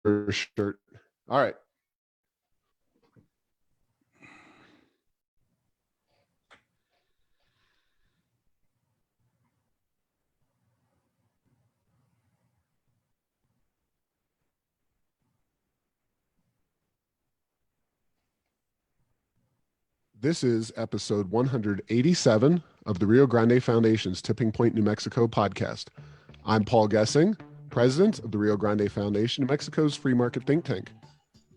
shirt. All right. This is episode 187 of the Rio Grande Foundation's Tipping Point, New Mexico podcast. I'm Paul Gessing, president of the Rio Grande Foundation, New Mexico's free market think tank.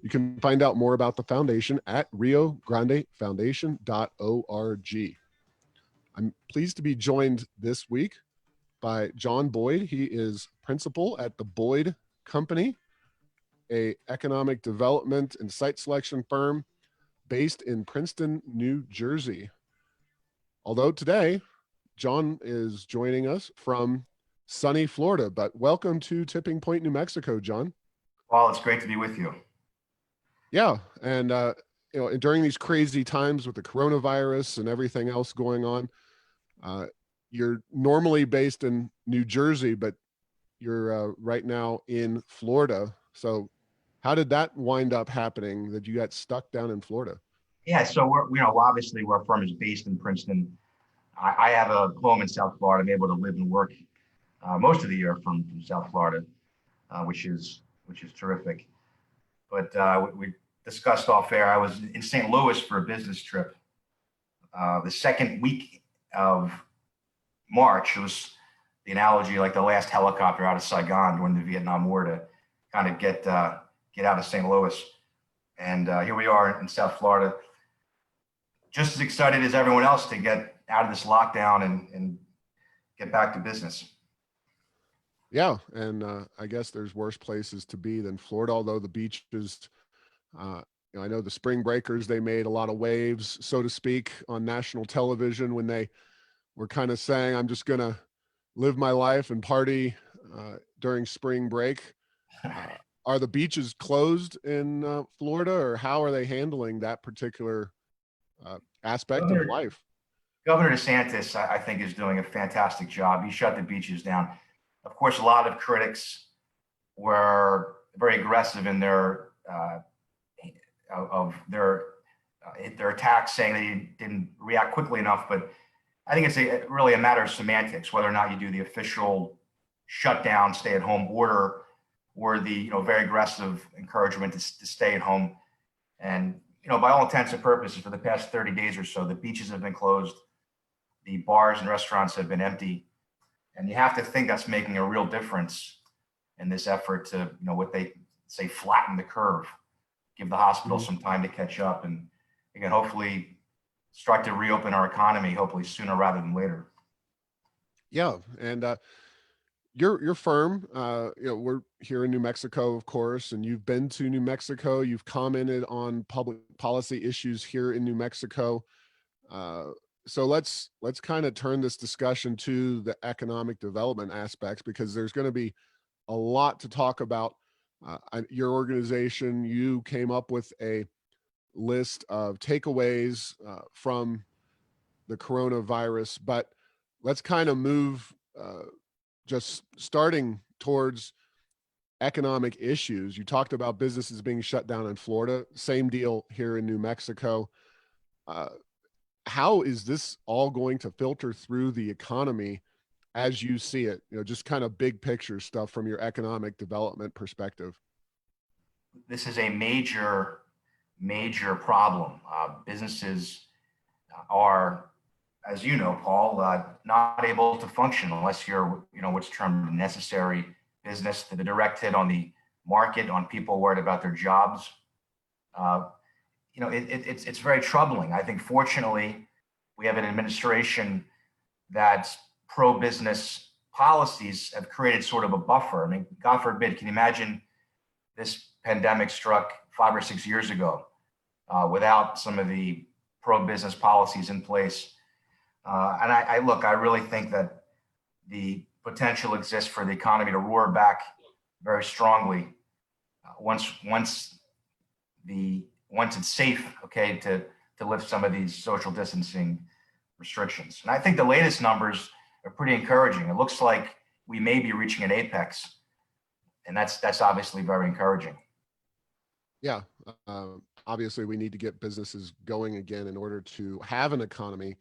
You can find out more about the foundation at riograndefoundation.org. I'm pleased to be joined this week by John Boyd. He is principal at the Boyd Company, a economic development and site selection firm based in Princeton, New Jersey. Although today, John is joining us from sunny Florida, but welcome to Tipping Point, New Mexico, John. Well, it's great to be with you. Yeah, and during these crazy times with the coronavirus and everything else going on, you're normally based in New Jersey, but you're right now in Florida. So how did that wind up happening that you got stuck down in Florida? Yeah, so obviously our firm is based in Princeton. I have a home in South Florida. I'm able to live and work most of the year from South Florida, which is terrific. But we discussed off air. I was in St. Louis for a business trip. The second week of March, it was the analogy like the last helicopter out of Saigon during the Vietnam War to kind of get out of St. Louis. And here we are in South Florida, just as excited as everyone else to get out of this lockdown and get back to business. Yeah, and I guess there's worse places to be than Florida, although the beaches, I know the spring breakers, they made a lot of waves, so to speak, on national television when they were kind of saying, I'm just going to live my life and party during spring break. Are the beaches closed in Florida, or how are they handling that particular aspect of life? Governor DeSantis, I think, is doing a fantastic job. He shut the beaches down. Of course, a lot of critics were very aggressive in their attacks, saying that he didn't react quickly enough. But I think it's really a matter of semantics, whether or not you do the official shutdown, stay-at-home order, or the very aggressive encouragement to stay at home. And by all intents and purposes, for the past 30 days or so, the beaches have been closed, the bars and restaurants have been empty, and you have to think that's making a real difference in this effort to what they say, flatten the curve, give the hospital some time to catch up, and again, hopefully start to reopen our economy, hopefully sooner rather than later. Yeah, and your firm, we're here in New Mexico, of course, and you've been to New Mexico. You've commented on public policy issues here in New Mexico. So let's kind of turn this discussion to the economic development aspects, because there's going to be a lot to talk about. Your organization, you came up with a list of takeaways from the coronavirus, but let's kind of move just starting towards economic issues. You talked about businesses being shut down in Florida, same deal here in New Mexico. How is this all going to filter through the economy as you see it? Just kind of big picture stuff from your economic development perspective. This is a major problem. Businesses are, as you know, Paul, not able to function unless you're, what's termed necessary business. The direct hit on the market, on people worried about their jobs. It's very troubling. I think, fortunately, we have an administration that's pro-business policies have created sort of a buffer. I mean, God forbid, can you imagine this pandemic struck 5 or 6 years ago without some of the pro-business policies in place? And I really think that the potential exists for the economy to roar back very strongly once it's safe, okay, to lift some of these social distancing restrictions. And I think the latest numbers are pretty encouraging. It looks like we may be reaching an apex. And that's obviously very encouraging. Yeah. Obviously, we need to get businesses going again in order to have an economy,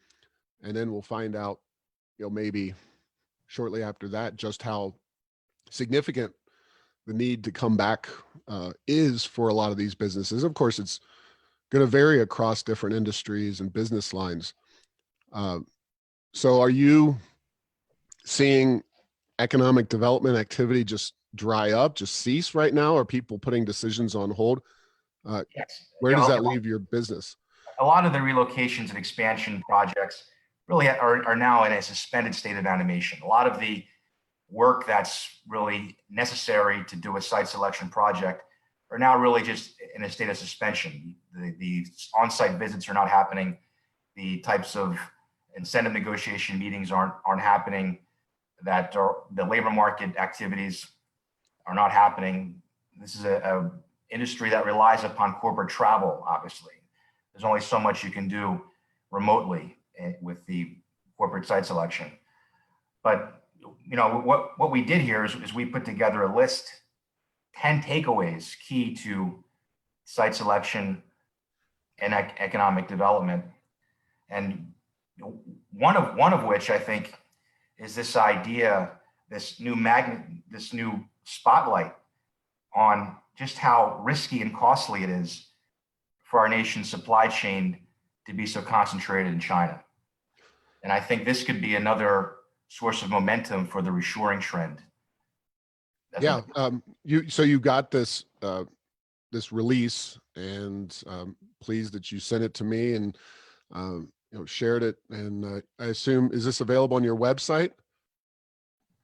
and then we'll find out, maybe shortly after that, just how significant the need to come back is for a lot of these businesses. Of course, it's going to vary across different industries and business lines. Uh, so, are you seeing economic development activity just dry up, just cease right now? Are people putting decisions on hold? Uh, Yes. where does that leave your business? A lot of the relocations and expansion projects really are now in a suspended state of animation. A lot of the work that's really necessary to do a site selection project are now really just in a state of suspension. The on-site visits are not happening. The types of incentive negotiation meetings aren't happening. That are, the labor market activities are not happening. This is a industry that relies upon corporate travel, obviously. There's only so much you can do remotely with the corporate site selection. But what we did here is we put together a list, 10 takeaways key to site selection and economic development. And one of which I think is this idea, this new spotlight on just how risky and costly it is for our nation's supply chain to be so concentrated in China. And I think this could be another source of momentum for the reshoring trend. Yeah. You got this this release, and pleased that you sent it to me and shared it. And I assume, is this available on your website?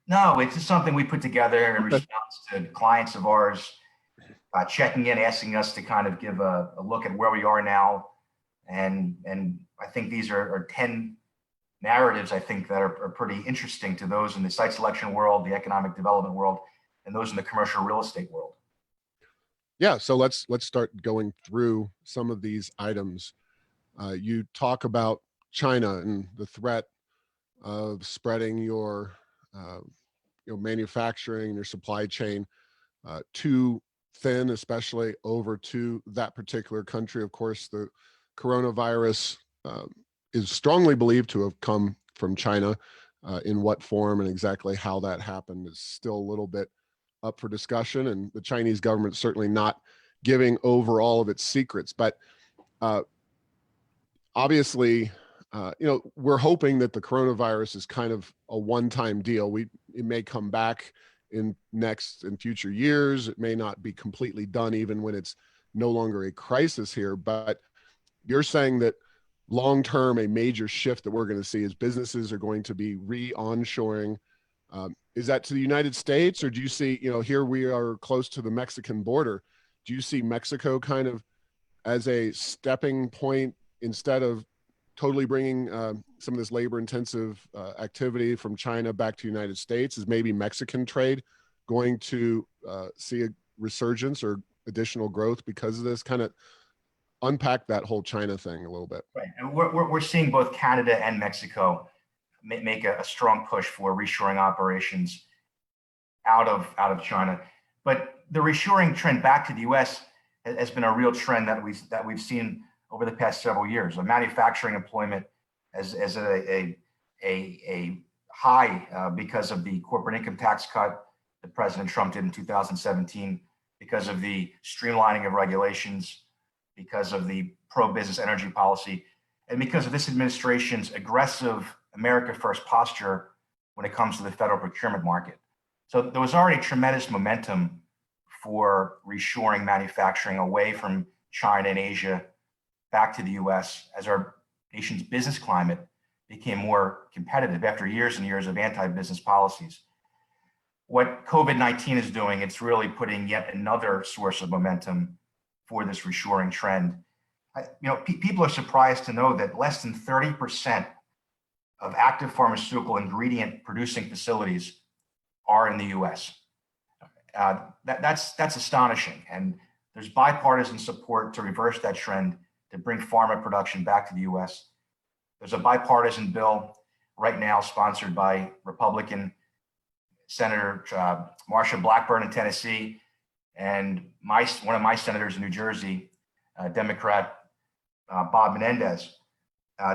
No, it's just something we put together in response to clients of ours checking in, asking us to kind of give a look at where we are now. And I think these are 10 narratives, I think, that are pretty interesting to those in the site selection world, the economic development world, and those in the commercial real estate world. Yeah. So let's start going through some of these items. You talk about China and the threat of spreading your manufacturing, your supply chain too thin, especially over to that particular country. Of course, the coronavirus is strongly believed to have come from China. In what form and exactly how that happened is still a little bit up for discussion, and the Chinese government certainly not giving over all of its secrets. But obviously, we're hoping that the coronavirus is kind of a one-time deal. It may come back in future years. It may not be completely done even when it's no longer a crisis here. But you're saying that long-term, a major shift that we're going to see is businesses are going to be re-onshoring. Is that to the United States, or do you see, here we are close to the Mexican border. Do you see Mexico kind of as a stepping point, instead of totally bringing some of this labor-intensive activity from China back to the United States? Is maybe Mexican trade going to see a resurgence or additional growth because of this? Kind of unpack that whole China thing a little bit. Right. And we're seeing both Canada and Mexico make a strong push for reshoring operations out of China. But the reshoring trend back to the U.S. has been a real trend that we've seen over the past several years. Manufacturing employment as a high because of the corporate income tax cut that President Trump did in 2017, because of the streamlining of regulations, because of the pro-business energy policy, and because of this administration's aggressive America First posture when it comes to the federal procurement market. So there was already tremendous momentum for reshoring manufacturing away from China and Asia back to the US as our nation's business climate became more competitive after years and years of anti-business policies. What COVID-19 is doing, it's really putting yet another source of momentum for this reshoring trend. People are surprised to know that less than 30% of active pharmaceutical ingredient producing facilities are in the US. That's astonishing. And there's bipartisan support to reverse that trend, to bring pharma production back to the US. There's a bipartisan bill right now sponsored by Republican Senator Marsha Blackburn in Tennessee, and one of my senators in New Jersey, Democrat Bob Menendez,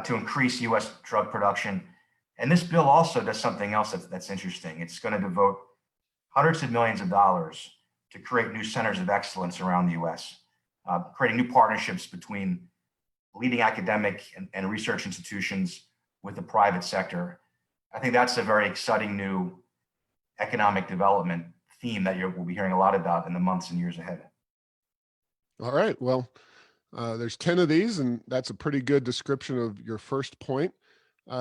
to increase U.S. drug production. And this bill also does something else that's interesting. It's going to devote hundreds of millions of dollars to create new centers of excellence around the U.S., creating new partnerships between leading academic and research institutions with the private sector. I think that's a very exciting new economic development theme that we'll be hearing a lot about in the months and years ahead. All right. Well, there's 10 of these, and that's a pretty good description of your first point.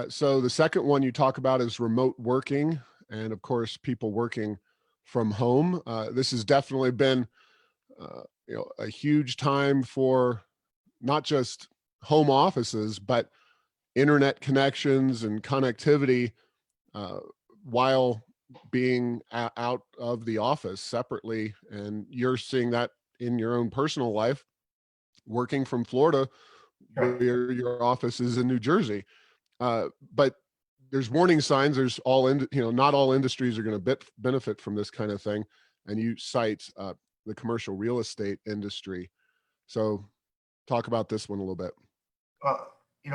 So the second one you talk about is remote working, and of course, people working from home. This has definitely been a huge time for not just home offices, but internet connections and connectivity while being out of the office separately. And you're seeing that in your own personal life, working from Florida, where your office is in New Jersey. But there's warning signs. There's not all industries are going to benefit from this kind of thing. And you cite the commercial real estate industry. So talk about this one a little bit. Well,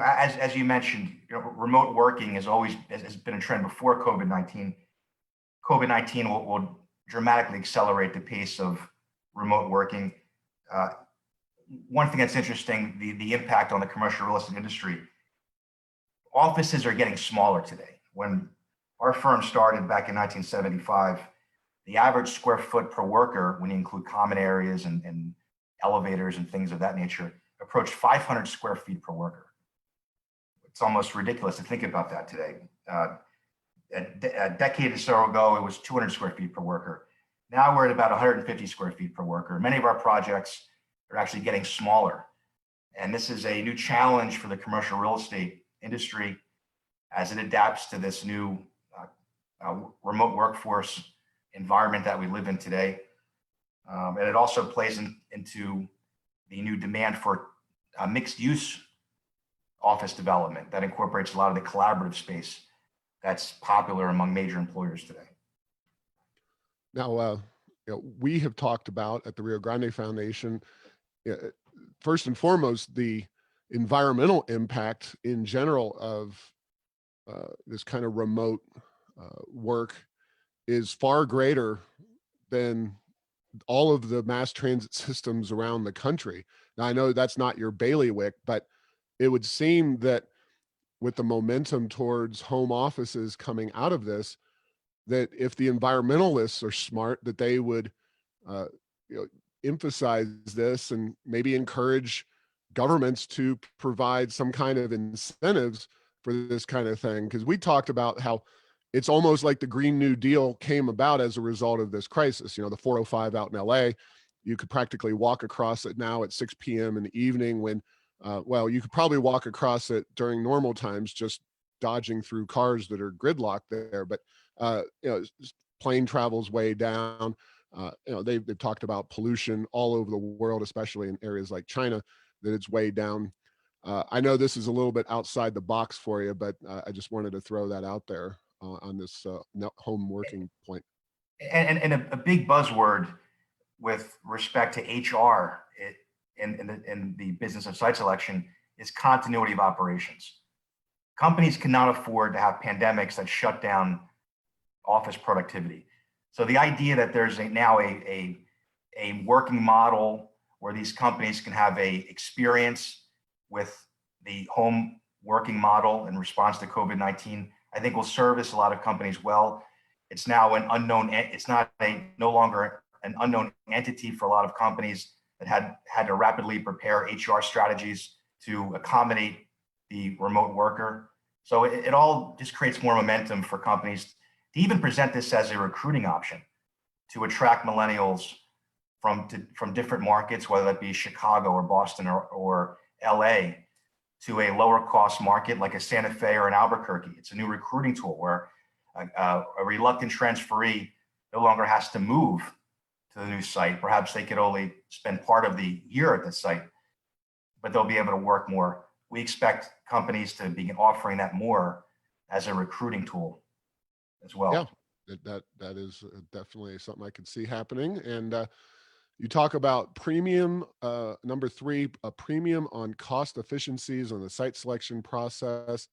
as you mentioned, remote working has been a trend before COVID-19. COVID-19 will dramatically accelerate the pace of remote working. One thing that's interesting, the impact on the commercial real estate industry. Offices are getting smaller today. When our firm started back in 1975, the average square foot per worker, when you include common areas and elevators and things of that nature, approached 500 square feet per worker. It's almost ridiculous to think about that today. A decade or so ago, it was 200 square feet per worker. Now we're at about 150 square feet per worker. Many of our projects are actually getting smaller. And this is a new challenge for the commercial real estate industry as it adapts to this new remote workforce environment that we live in today. And it also plays into the new demand for mixed use office development that incorporates a lot of the collaborative space that's popular among major employers today. Now, we have talked about at the Rio Grande Foundation, first and foremost, the environmental impact in general of this kind of remote work is far greater than all of the mass transit systems around the country. Now, I know that's not your bailiwick, but it would seem that with the momentum towards home offices coming out of this, that if the environmentalists are smart, that they would emphasize this and maybe encourage governments to provide some kind of incentives for this kind of thing. Because we talked about how it's almost like the Green New Deal came about as a result of this crisis. The 405 out in LA, you could practically walk across it now at 6 p.m. in the evening when, you could probably walk across it during normal times, just dodging through cars that are gridlocked there. But, plane travel's way down. They've talked about pollution all over the world, especially in areas like China, that it's way down. I know this is a little bit outside the box for you, but I just wanted to throw that out there on this home working point. And a big buzzword with respect to HR in the business of site selection is continuity of operations. Companies cannot afford to have pandemics that shut down office productivity. So the idea that there's now a working model where these companies can have a experience with the home working model in response to COVID-19, I think will service a lot of companies well. It's now an unknown, it's no longer an unknown entity for a lot of companies that had to rapidly prepare HR strategies to accommodate the remote worker. So it all just creates more momentum for companies to even present this as a recruiting option to attract millennials from different markets, whether that be Chicago or Boston or LA, to a lower cost market like a Santa Fe or an Albuquerque. It's a new recruiting tool where a reluctant transferee no longer has to move to the new site. Perhaps they could only spend part of the year at the site, but they'll be able to work more. We expect companies to be offering that more as a recruiting tool as well. Yeah. That is definitely something I could see happening. And you talk about premium. Number three, a premium on cost efficiencies on the site selection process,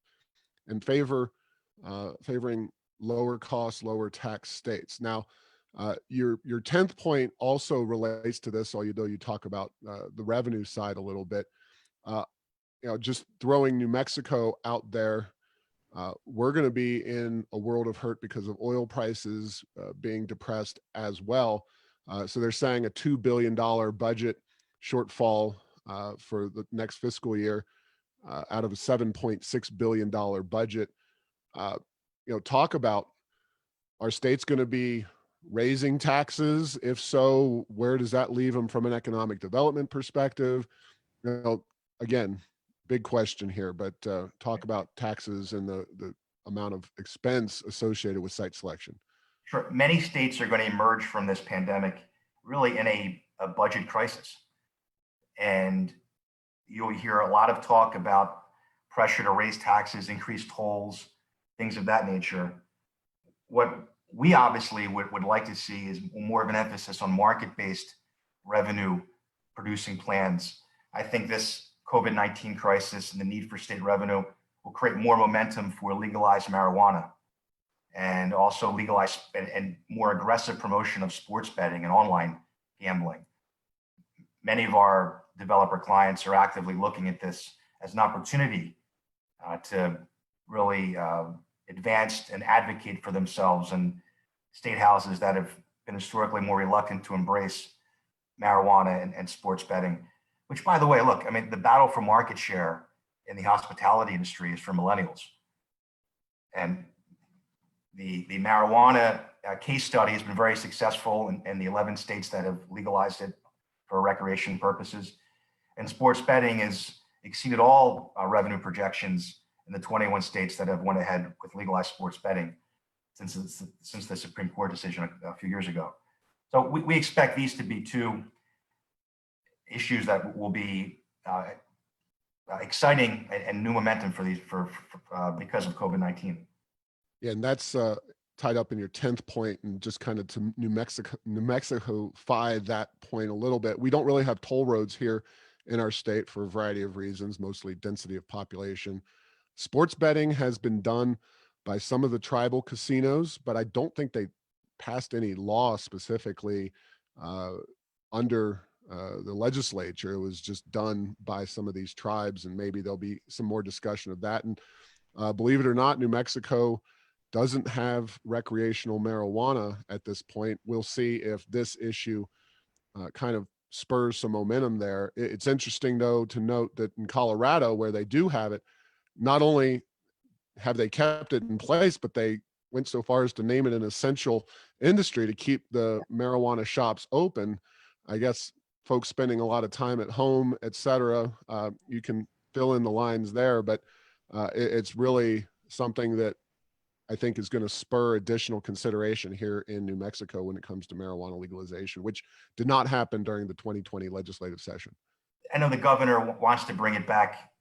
and favoring lower cost, lower tax states. Now, your 10th point also relates to this, although you talk about the revenue side a little bit. Uh, just throwing New Mexico out there, we're going to be in a world of hurt because of oil prices being depressed as well. So they're saying a $2 billion budget shortfall for the next fiscal year out of a $7.6 billion budget. Uh, talk about, are states going to be raising taxes? If so, where does that leave them from an economic development perspective? Again, big question here, but talk about taxes and the amount of expense associated with site selection. Sure. Many states are going to emerge from this pandemic really in a budget crisis. And you'll hear a lot of talk about pressure to raise taxes, increase tolls, things of that nature. What we obviously would like to see is more of an emphasis on market-based revenue producing plans. I think this COVID-19 crisis and the need for state revenue will create more momentum for legalized marijuana and also legalized and more aggressive promotion of sports betting and online gambling. Many of our developer clients are actively looking at this as an opportunity to really advance and advocate for themselves in state houses that have been historically more reluctant to embrace marijuana and sports betting. Which, by the way, look, I mean, the battle for market share in the hospitality industry is for millennials. And the marijuana case study has been very successful in the 11 states that have legalized it for recreation purposes. And sports betting has exceeded all revenue projections in the 21 states that have went ahead with legalized sports betting since the Supreme Court decision a few years ago. So we expect these to be two issues that will be exciting and new momentum for these because of COVID-19. Yeah, and that's tied up in your 10th point, and just kind of to New Mexico-fy that point a little bit. We don't really have toll roads here in our state for a variety of reasons, mostly density of population. Sports betting has been done by some of the tribal casinos, but I don't think they passed any law specifically under the legislature. It was just done by some of these tribes, and maybe there'll be some more discussion of that. And believe it or not, New Mexico doesn't have recreational marijuana at this point. We'll see if this issue kind of spurs some momentum there. It's interesting, though, to note that in Colorado, where they do have it, not only have they kept it in place, but they went so far as to name it an essential industry to keep the marijuana shops open. I guess folks spending a lot of time at home, et cetera, you can fill in the lines there, but it's really something that I think is going to spur additional consideration here in New Mexico when it comes to marijuana legalization, which did not happen during the 2020 legislative session. I know the governor wants to bring it back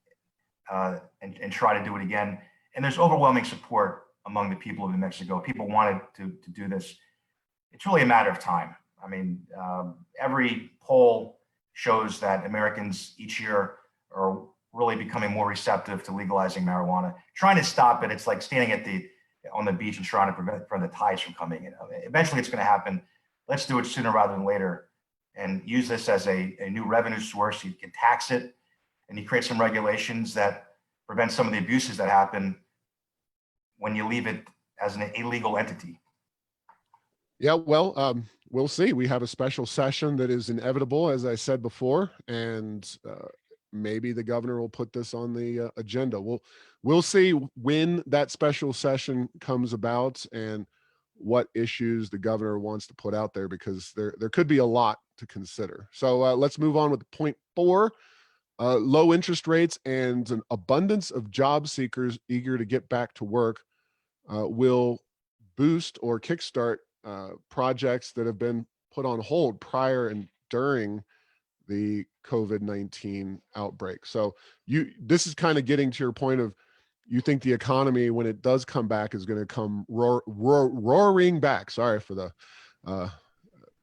and try to do it again. And there's overwhelming support among the people of New Mexico. People wanted to do this. It's really a matter of time. I mean, every poll shows that Americans each year are really becoming more receptive to legalizing marijuana. Trying to stop it, it's like standing on the beach and trying to prevent the tides from coming in. Eventually, it's going to happen. Let's do it sooner rather than later, and use this as a new revenue source. You can tax it, and you create some regulations that prevent some of the abuses that happen when you leave it as an illegal entity. Yeah, well, we'll see. We have a special session that is inevitable, as I said before, and maybe the governor will put this on the agenda. We'll see when that special session comes about and what issues the governor wants to put out there, because there could be a lot to consider. So let's move on with point 4. Low interest rates and an abundance of job seekers eager to get back to work will boost or kickstart projects that have been put on hold prior and during the COVID-19 outbreak. So this is kind of getting to your point of you think the economy, when it does come back, is going to come roaring back. Sorry for the uh,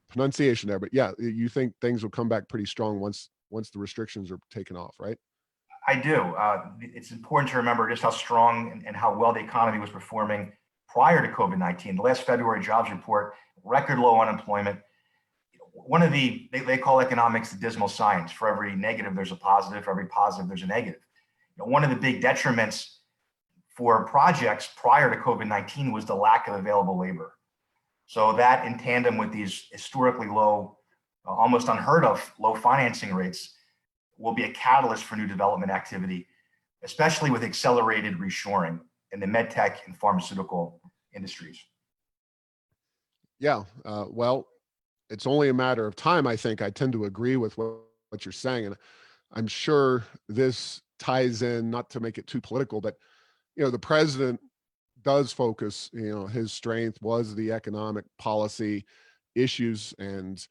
pronunciation there, but yeah, you think things will come back pretty strong once the restrictions are taken off, right? I do. It's important to remember just how strong and how well the economy was performing prior to COVID-19. The last February jobs report, record low unemployment. One of they call economics the dismal science. For every negative, there's a positive. For every positive, there's a negative. One of the big detriments for projects prior to COVID-19 was the lack of available labor. So that, in tandem with these historically low, almost unheard of low financing rates, will be a catalyst for new development activity, especially with accelerated reshoring in the medtech and pharmaceutical industries. Yeah. Well, it's only a matter of time. I think I tend to agree with what you're saying, and I'm sure this ties in, not to make it too political, but the president does focus, his strength was the economic policy issues. And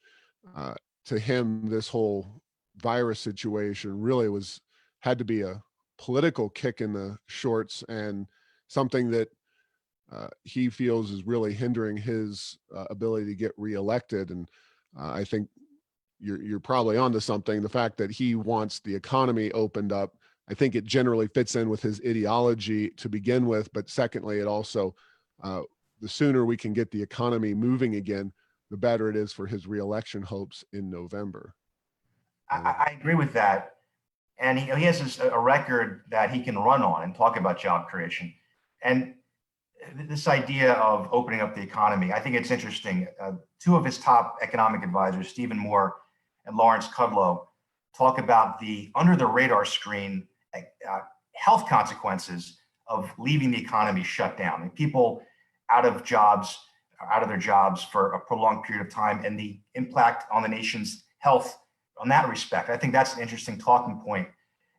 uh, to him, this whole virus situation really had to be a political kick in the shorts, and something that he feels is really hindering his ability to get reelected. And I think you're probably onto something. The fact that he wants the economy opened up, I think it generally fits in with his ideology to begin with. But secondly, it also, the sooner we can get the economy moving again, the better it is for his reelection hopes in November. I agree with that. And he has a record that he can run on and talk about job creation. And this idea of opening up the economy, I think it's interesting. Two of his top economic advisors, Stephen Moore and Lawrence Kudlow, talk about the under the radar screen health consequences of leaving the economy shut down, and people out of their jobs for a prolonged period of time, and the impact on the nation's health on that respect. I think that's an interesting talking point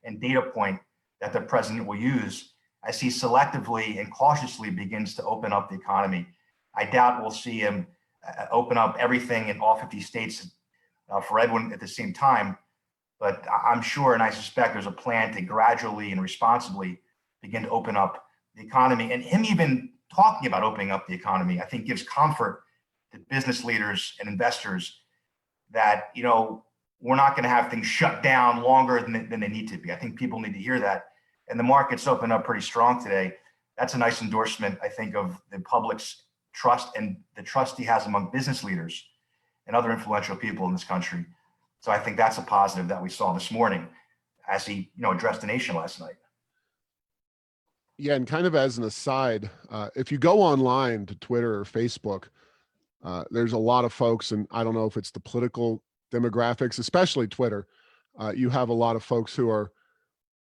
and data point that the president will use as he selectively and cautiously begins to open up the economy. I doubt we'll see him open up everything in all 50 states for everyone at the same time. But I'm sure, and I suspect, there's a plan to gradually and responsibly begin to open up the economy. And him even talking about opening up the economy, I think, gives comfort to business leaders and investors that, we're not going to have things shut down longer than they need to be. I think people need to hear that. And the market's opened up pretty strong today. That's a nice endorsement, I think, of the public's trust and the trust he has among business leaders and other influential people in this country. So I think that's a positive that we saw this morning as he, addressed the nation last night. Yeah, and kind of as an aside, if you go online to Twitter or Facebook, there's a lot of folks, and I don't know if it's the political demographics, especially Twitter. You have a lot of folks who are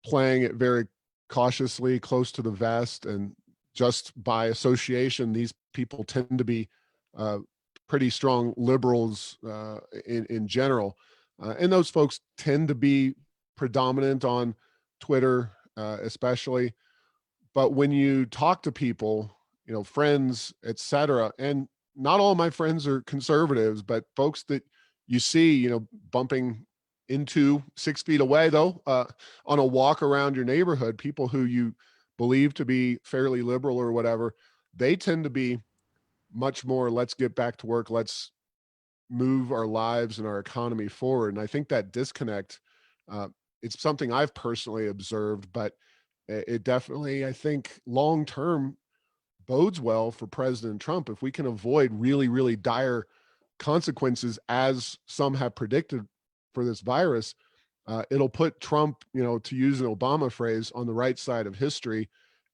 playing it very cautiously, close to the vest, and just by association, these people tend to be pretty strong liberals in general, and those folks tend to be predominant on Twitter, especially. But when you talk to people, friends, etc., and not all my friends are conservatives, but folks that you see, bumping into 6 feet away, though, on a walk around your neighborhood, people who you believe to be fairly liberal or whatever, they tend to be much more, let's get back to work, let's move our lives and our economy forward. And I think that disconnect, it's something I've personally observed, but it definitely, I think, long term bodes well for President Trump if we can avoid really, really dire consequences, as some have predicted for this virus. It'll put Trump, to use an Obama phrase, on the right side of history,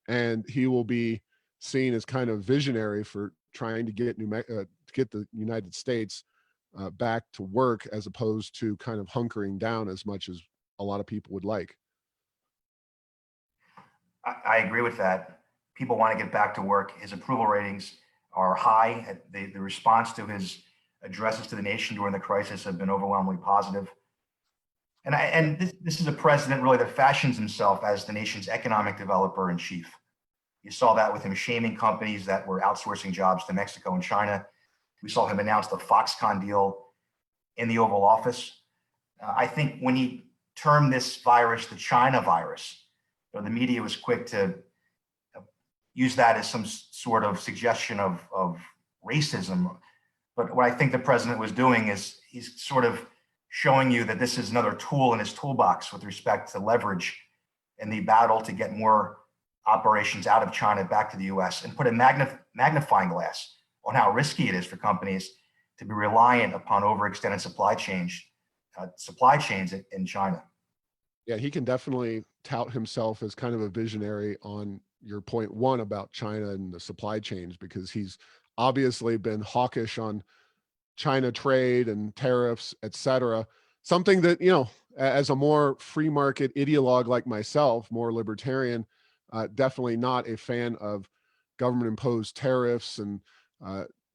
and he will be seen as kind of visionary for trying to get the United States back to work, as opposed to kind of hunkering down as much as a lot of people would like. I agree with that. People want to get back to work. His approval ratings are high. The response to his addresses to the nation during the crisis have been overwhelmingly positive. And this is a president really that fashions himself as the nation's economic developer in chief. You saw that with him shaming companies that were outsourcing jobs to Mexico and China. We saw him announce the Foxconn deal in the Oval Office. I think when he termed this virus the China virus, the media was quick to use that as some sort of suggestion of racism. But what I think the president was doing is he's sort of showing you that this is another tool in his toolbox with respect to leverage in the battle to get more operations out of China back to the US, and put a magnifying glass on how risky it is for companies to be reliant upon overextended supply chains in China. Yeah, he can definitely tout himself as kind of a visionary on your point one about China and the supply chains, because he's obviously been hawkish on China trade and tariffs, et cetera. Something that, as a more free market ideologue like myself, more libertarian, definitely not a fan of government imposed tariffs and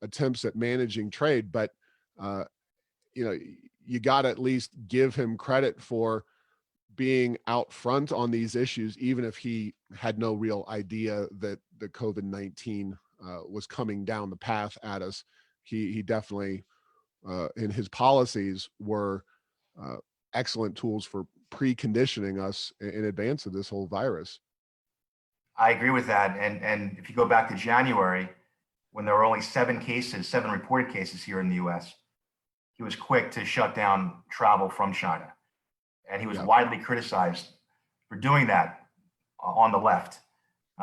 attempts at managing trade. But, uh, you got to at least give him credit for being out front on these issues, even if he had no real idea that the COVID-19 was coming down the path at us. He definitely, in his policies, were uh, excellent tools for preconditioning us in advance of this whole virus. I agree with that. And if you go back to January, when there were only seven reported cases here in the US, he was quick to shut down travel from China. And he was Yeah. widely criticized for doing that on the left.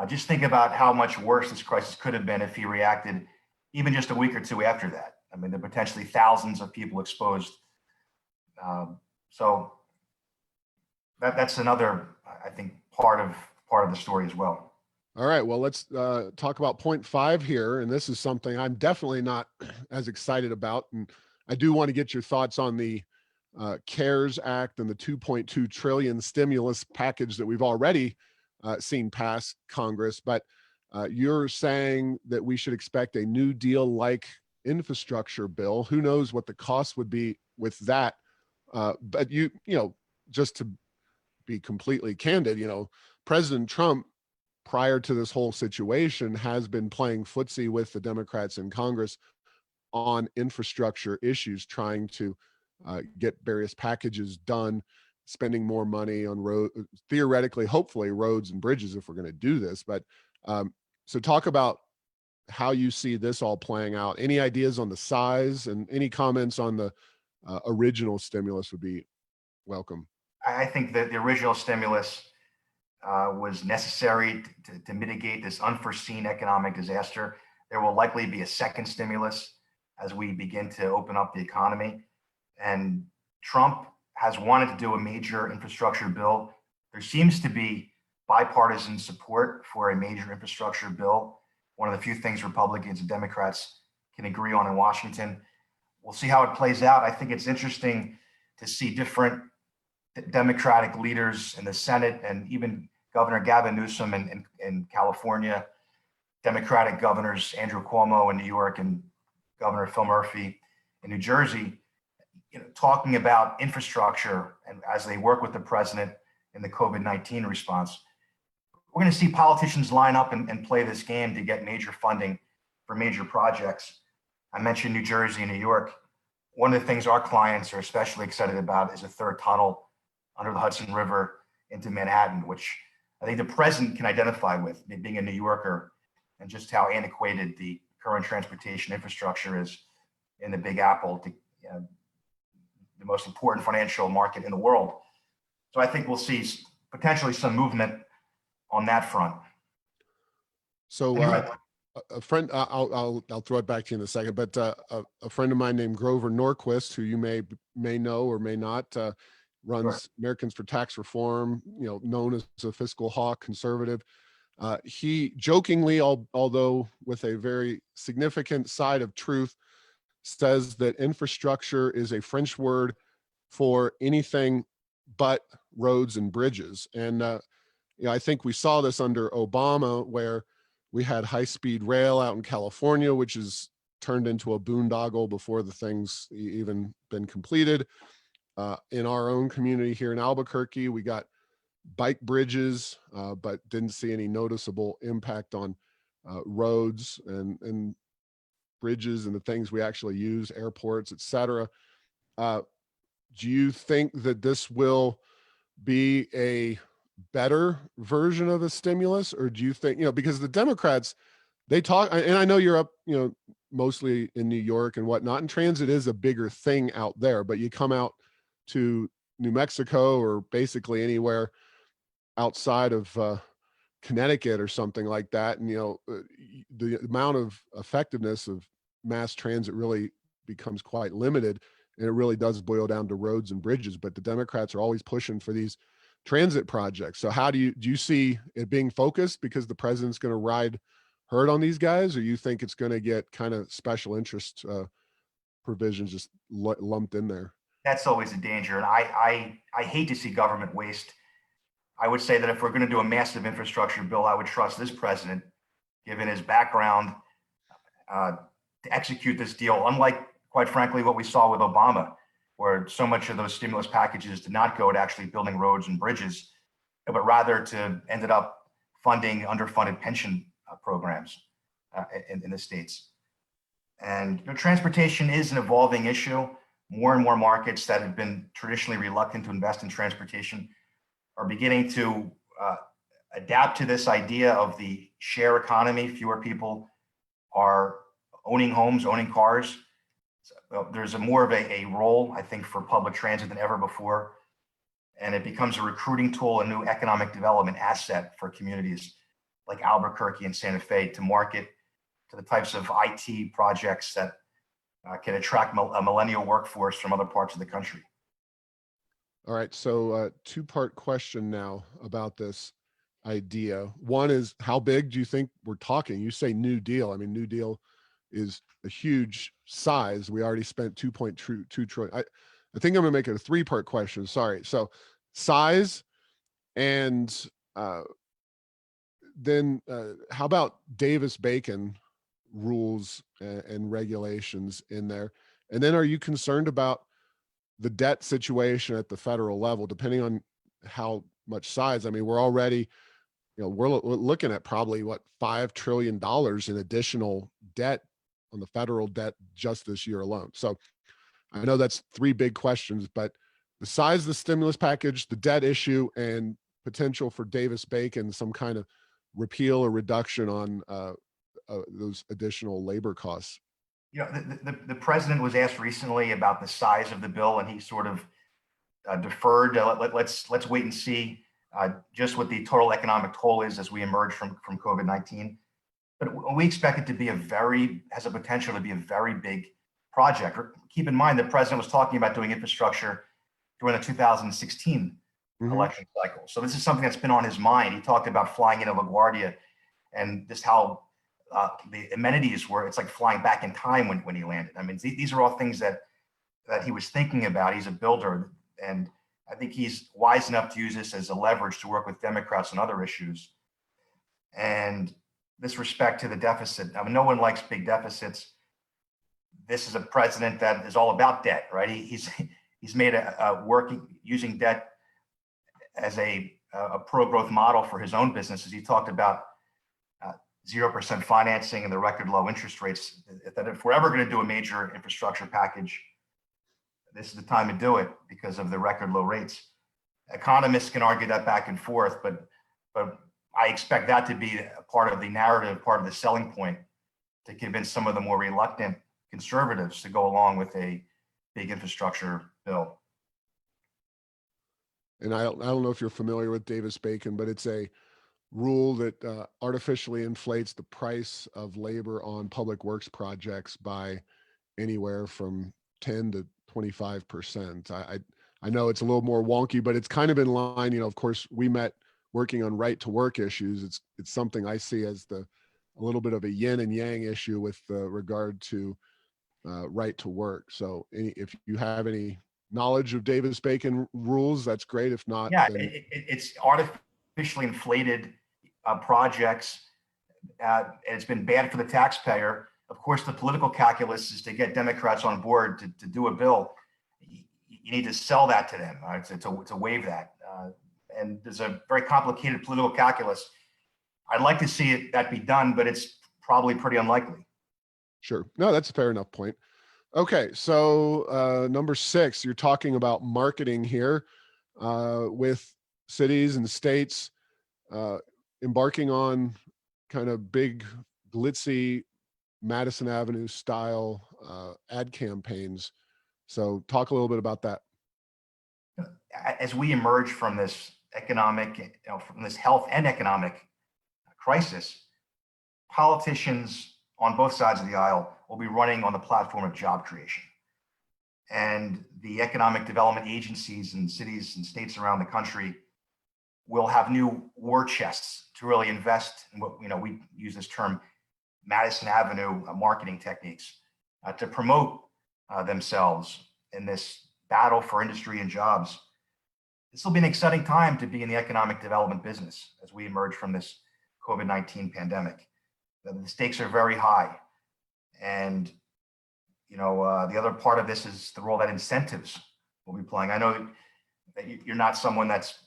Just think about how much worse this crisis could have been if he reacted even just a week or two after that. I mean, there are potentially thousands of people exposed. So that's another, I think, part of the story as well. All right. Well, let's talk about point five here. And this is something I'm definitely not as excited about. And I do want to get your thoughts on the CARES Act and the 2.2 trillion stimulus package that we've already seen pass Congress. But you're saying that we should expect a New Deal-like infrastructure bill. Who knows what the cost would be with that? But just to be completely candid, President Trump, prior to this whole situation, has been playing footsie with the Democrats in Congress on infrastructure issues, trying to get various packages done, spending more money on theoretically, hopefully, roads and bridges if we're going to do this. But so talk about how you see this all playing out. Any ideas on the size, and any comments on the original stimulus would be welcome. I think that the original stimulus was necessary to mitigate this unforeseen economic disaster. There will likely be a second stimulus as we begin to open up the economy. And Trump has wanted to do a major infrastructure bill. There seems to be bipartisan support for a major infrastructure bill. One of the few things Republicans and Democrats can agree on in Washington. We'll see how it plays out. I think it's interesting to see different Democratic leaders in the Senate, and even Governor Gavin Newsom in California, Democratic governors Andrew Cuomo in New York and Governor Phil Murphy in New Jersey, talking about infrastructure, and as they work with the president in the COVID-19 response. We're going to see politicians line up and play this game to get major funding for major projects. I mentioned New Jersey and New York. One of the things our clients are especially excited about is a third tunnel under the Hudson River into Manhattan, which I think the president can identify with, being a New Yorker, and just how antiquated the current transportation infrastructure is in the Big Apple, the most important financial market in the world. So I think we'll see potentially some movement on that front. So a friend, I'll throw it back to you in a second, but a friend of mine named Grover Norquist, who you may know or may not, runs Sure. Americans for Tax Reform, known as a fiscal hawk, conservative. He jokingly, although with a very significant side of truth, says that infrastructure is a French word for anything but roads and bridges. And I think we saw this under Obama, where we had high-speed rail out in California, which is turned into a boondoggle before the thing's even been completed. In our own community here in Albuquerque, we got bike bridges, but didn't see any noticeable impact on roads and bridges and the things we actually use, airports, et cetera. Do you think that this will be a better version of a stimulus, or do you think, because the Democrats, they talk, and I know you're up, mostly in New York and whatnot, and transit is a bigger thing out there, but you come out to New Mexico or basically anywhere outside of Connecticut or something like that, and the amount of effectiveness of mass transit really becomes quite limited, and it really does boil down to roads and bridges. But the Democrats are always pushing for these transit projects. So how do you see it being focused because the president's going to ride herd on these guys, or you think it's going to get kind of special interest provisions just lumped in there? That's always a danger. And I hate to see government waste. I would say that if we're going to do a massive infrastructure bill, I would trust this president, given his background, to execute this deal. Unlike, quite frankly, what we saw with Obama, where so much of those stimulus packages did not go to actually building roads and bridges, but rather to ended up funding underfunded pension programs in the states. And transportation is an evolving issue. More and more markets that have been traditionally reluctant to invest in transportation are beginning to adapt to this idea of the share economy. Fewer people are owning homes, owning cars. So, there's more of a role, I think, for public transit than ever before. And it becomes a recruiting tool, a new economic development asset for communities like Albuquerque and Santa Fe to market to the types of IT projects that can attract a millennial workforce from other parts of the country. All right. So two-part question now about this idea. One is, how big do you think we're talking? You say New Deal. I mean, New Deal is a huge size. We already spent 2.2 trillion. I think I'm gonna make it a three-part question. Sorry. So size, and then how about Davis-Bacon rules and regulations in there? And then are you concerned about the debt situation at the federal level, depending on how much size? I mean, we're already, we're looking at probably what, $5 trillion in additional debt on the federal debt just this year alone. So I know that's three big questions, but the size of the stimulus package, the debt issue, and potential for Davis-Bacon, some kind of repeal or reduction on those additional labor costs. The president was asked recently about the size of the bill, and he sort of deferred. Let's wait and see just what the total economic toll is as we emerge from COVID-19. But we expect it to be has a potential to be a very big project. Keep in mind, the president was talking about doing infrastructure during the 2016 election cycle. So this is something that's been on his mind. He talked about flying into LaGuardia and just how the amenities were. It's like flying back in time when he landed. I mean, these are all things that he was thinking about. He's a builder, and I think he's wise enough to use this as a leverage to work with Democrats on other issues. And this respect to the deficit, I mean, no one likes big deficits. This is a president that is all about debt, right? He's made using debt as a pro-growth model for his own businesses. He talked about 0% financing and the record low interest rates, that if we're ever going to do a major infrastructure package, this is the time to do it because of the record low rates. Economists can argue that back and forth, but I expect that to be a part of the narrative, part of the selling point to convince some of the more reluctant conservatives to go along with a big infrastructure bill. And I don't know if you're familiar with Davis-Bacon, but it's a rule that artificially inflates the price of labor on public works projects by anywhere from 10 to 25%. I know it's a little more wonky, but it's kind of in line. Of course, we met working on right to work issues. It's something I see as a little bit of a yin and yang issue with regard to right to work. So if you have any knowledge of Davis-Bacon rules, that's great. If not, yeah, then... it's artificially inflated projects. And it's been bad for the taxpayer. Of course, the political calculus is to get Democrats on board to do a bill. You need to sell that to them, right? to waive that. And there's a very complicated political calculus. I'd like to see that be done, but it's probably pretty unlikely. Sure. No, that's a fair enough point. Okay, so number 6, you're talking about marketing here with cities and states uh, embarking on kind of big, glitzy Madison Avenue style ad campaigns. So talk a little bit about that. As we emerge from this economic, from this health and economic crisis, politicians on both sides of the aisle will be running on the platform of job creation. And the economic development agencies in cities and states around the country will have new war chests to really invest in what, we use this term Madison Avenue marketing techniques to promote themselves in this battle for industry and jobs. This will be an exciting time to be in the economic development business as we emerge from this COVID-19 pandemic. The stakes are very high. And, the other part of this is the role that incentives will be playing. I know that you're not someone that's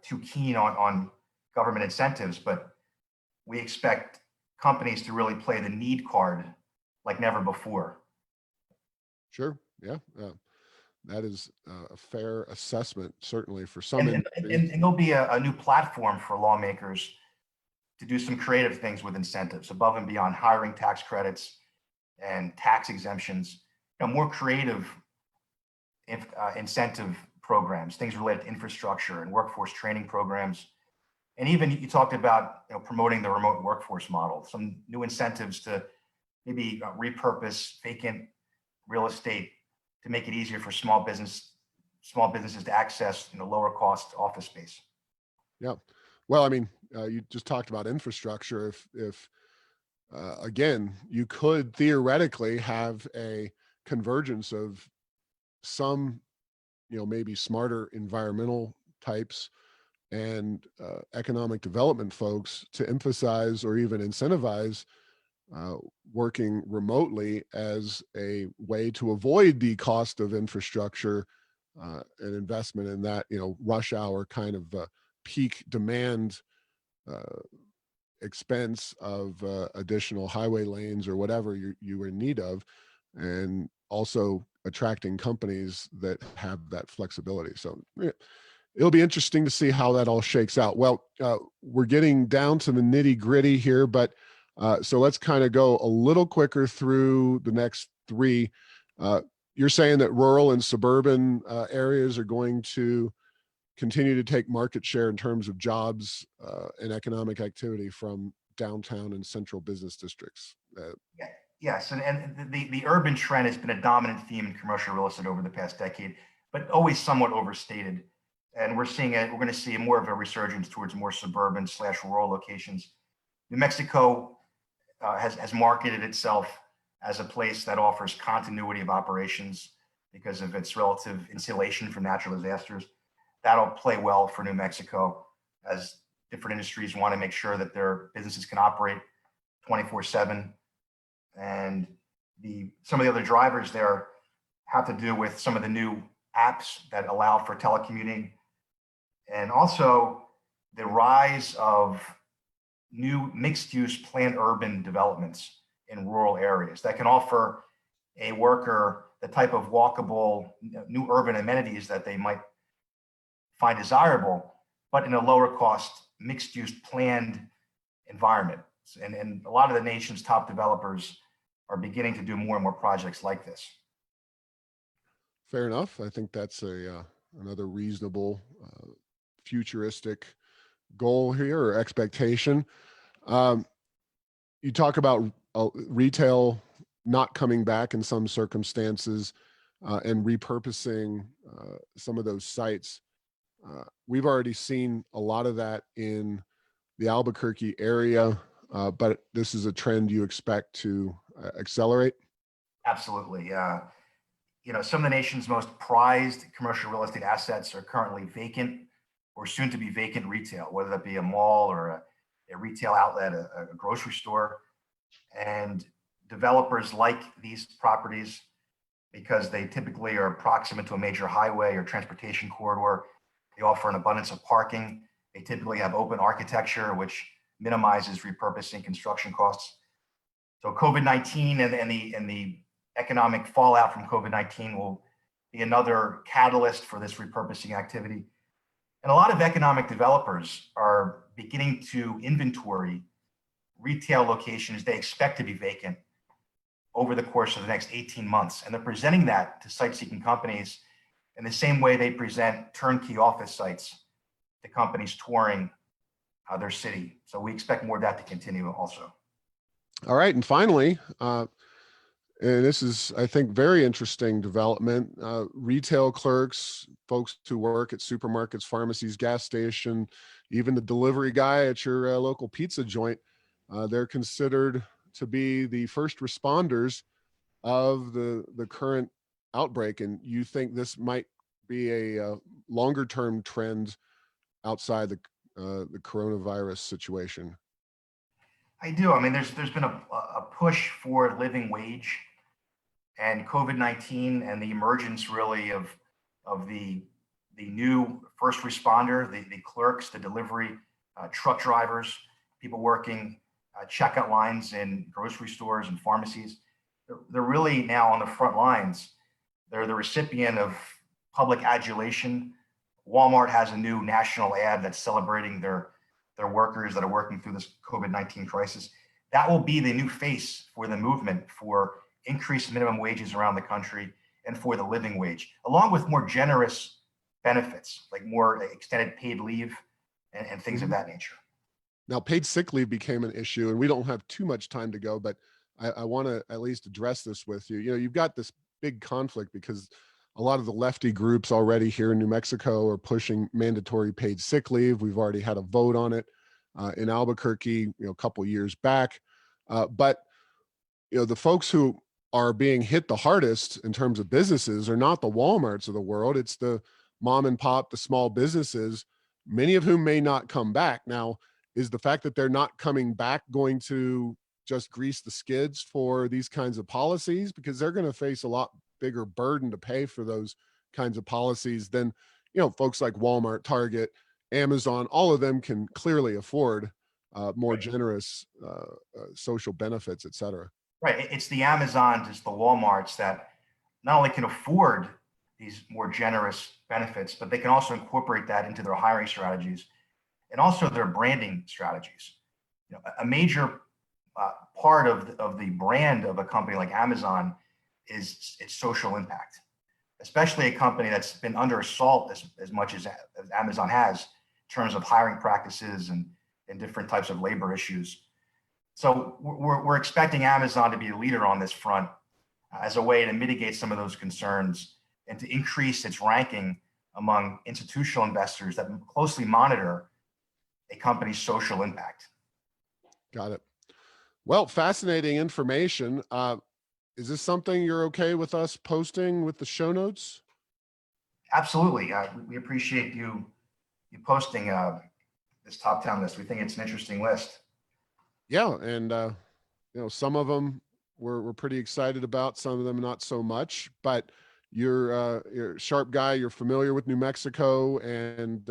too keen on government incentives, but we expect companies to really play the need card like never before. Sure. Yeah. That is a fair assessment, certainly for some And, industries. and there'll be a new platform for lawmakers to do some creative things with incentives above and beyond hiring tax credits and tax exemptions, more creative incentive programs, things related to infrastructure and workforce training programs. And even you talked about promoting the remote workforce model, some new incentives to maybe repurpose vacant real estate to make it easier for small businesses to access lower cost office space. Yeah. Well, I mean, you just talked about infrastructure. If again, you could theoretically have a convergence of some, maybe smarter environmental types and economic development folks to emphasize or even incentivize uh, working remotely as a way to avoid the cost of infrastructure and investment in that, rush hour kind of peak demand uh, expense of additional highway lanes or whatever you are in need of, and also attracting companies that have that flexibility. So yeah, it'll be interesting to see how that all shakes out. Well, we're getting down to the nitty gritty here, but so let's kind of go a little quicker through the next three. You're saying that rural and suburban areas are going to continue to take market share in terms of jobs and economic activity from downtown and central business districts. Yeah, yes, and the urban trend has been a dominant theme in commercial real estate over the past decade, but always somewhat overstated. And we're going to see more of a resurgence towards more suburban / rural locations. New Mexico has marketed itself as a place that offers continuity of operations because of its relative insulation from natural disasters. That'll play well for New Mexico as different industries want to make sure that their businesses can operate 24/7. And some of the other drivers there have to do with some of the new apps that allow for telecommuting, and also the rise of new mixed-use planned urban developments in rural areas that can offer a worker the type of walkable new urban amenities that they might find desirable, but in a lower cost mixed-use planned environment. And a lot of the nation's top developers are beginning to do more and more projects like this. Fair enough. I think that's another reasonable futuristic goal here or expectation. Um, you talk about retail not coming back in some circumstances and repurposing some of those sites. We've already seen a lot of that in the Albuquerque area, but this is a trend you expect to accelerate? Absolutely. Some of the nation's most prized commercial real estate assets are currently vacant or soon to be vacant retail, whether that be a mall or a retail outlet, a grocery store. And developers like these properties because they typically are proximate to a major highway or transportation corridor. They offer an abundance of parking. They typically have open architecture, which minimizes repurposing construction costs. So COVID-19 and the economic fallout from COVID-19 will be another catalyst for this repurposing activity. And a lot of economic developers are beginning to inventory retail locations they expect to be vacant over the course of the next 18 months. And they're presenting that to site-seeking companies in the same way they present turnkey office sites to companies touring their city. So we expect more of that to continue also. All right. And finally, and this is, I think, very interesting development. Retail clerks, folks who work at supermarkets, pharmacies, gas station, even the delivery guy at your local pizza joint, they're considered to be the first responders of the current outbreak. And you think this might be a longer term trend outside the coronavirus situation? I do. I mean, there's been a push for living wage, and COVID-19 and the emergence really of the new first responder, the clerks, the delivery truck drivers, people working checkout lines in grocery stores and pharmacies. They're really now on the front lines. They're the recipient of public adulation. Walmart has a new national ad that's celebrating their workers that are working through this COVID-19 crisis. That will be the new face for the movement for increased minimum wages around the country and for the living wage, along with more generous benefits, like more extended paid leave and things of that nature. Now, paid sick leave became an issue, and we don't have too much time to go, but I want to at least address this with you. You know, you've got this big conflict because a lot of the lefty groups already here in New Mexico are pushing mandatory paid sick leave. We've already had a vote on it in Albuquerque, a couple years back. But the folks who are being hit the hardest in terms of businesses are not the Walmarts of the world. It's the mom and pop, the small businesses, many of whom may not come back. Now, is the fact that they're not coming back going to just grease the skids for these kinds of policies? Because they're going to face a lot bigger burden to pay for those kinds of policies than, folks like Walmart, Target, Amazon, all of them can clearly afford more Right. generous social benefits, et cetera. Right. It's the Amazons, it's the Walmarts that not only can afford these more generous benefits, but they can also incorporate that into their hiring strategies and also their branding strategies. A major part of the brand of a company like Amazon is its social impact, especially a company that's been under assault as much as Amazon has in terms of hiring practices and different types of labor issues. So we're expecting Amazon to be a leader on this front as a way to mitigate some of those concerns and to increase its ranking among institutional investors that closely monitor a company's social impact. Got it. Well, fascinating information. Is this something you're okay with us posting with the show notes? Absolutely. We appreciate you posting this top 10 list. We think it's an interesting list. Yeah. And, some of them we're pretty excited about, some of them not so much, but you're a sharp guy. You're familiar with New Mexico, and,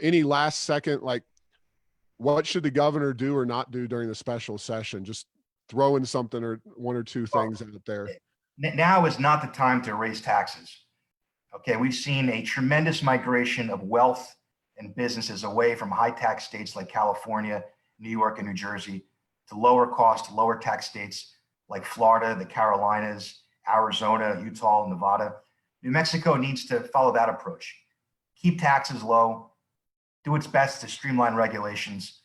any last second, like, what should the governor do or not do during the special session? Just throw in something or one or two Well, things out there. now is not the time to raise taxes. Okay, we've seen a tremendous migration of wealth and businesses away from high tax states like California, New York, and New Jersey to lower cost, lower tax states like Florida, the Carolinas, Arizona, Utah, and Nevada. New Mexico needs to follow that approach. Keep taxes low, do its best to streamline regulations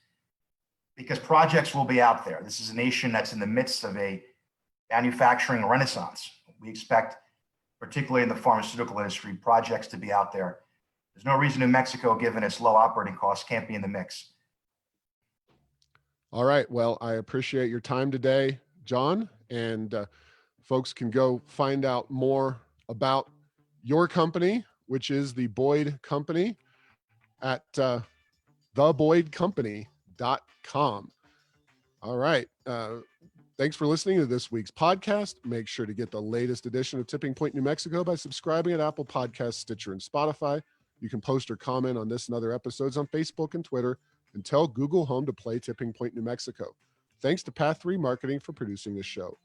because projects will be out there. This is a nation that's in the midst of a manufacturing renaissance. We expect, particularly in the pharmaceutical industry, projects to be out there. There's no reason New Mexico, given its low operating costs, can't be in the mix. All right. Well, I appreciate your time today, John, and folks can go find out more about your company, which is the Boyd Company, at theboydcompany.com. All right. Thanks for listening to this week's podcast. Make sure to get the latest edition of Tipping Point New Mexico by subscribing at Apple Podcasts, Stitcher, and Spotify. You can post or comment on this and other episodes on Facebook and Twitter, and tell Google Home to play Tipping Point New Mexico. Thanks to Path 3 Marketing for producing this show.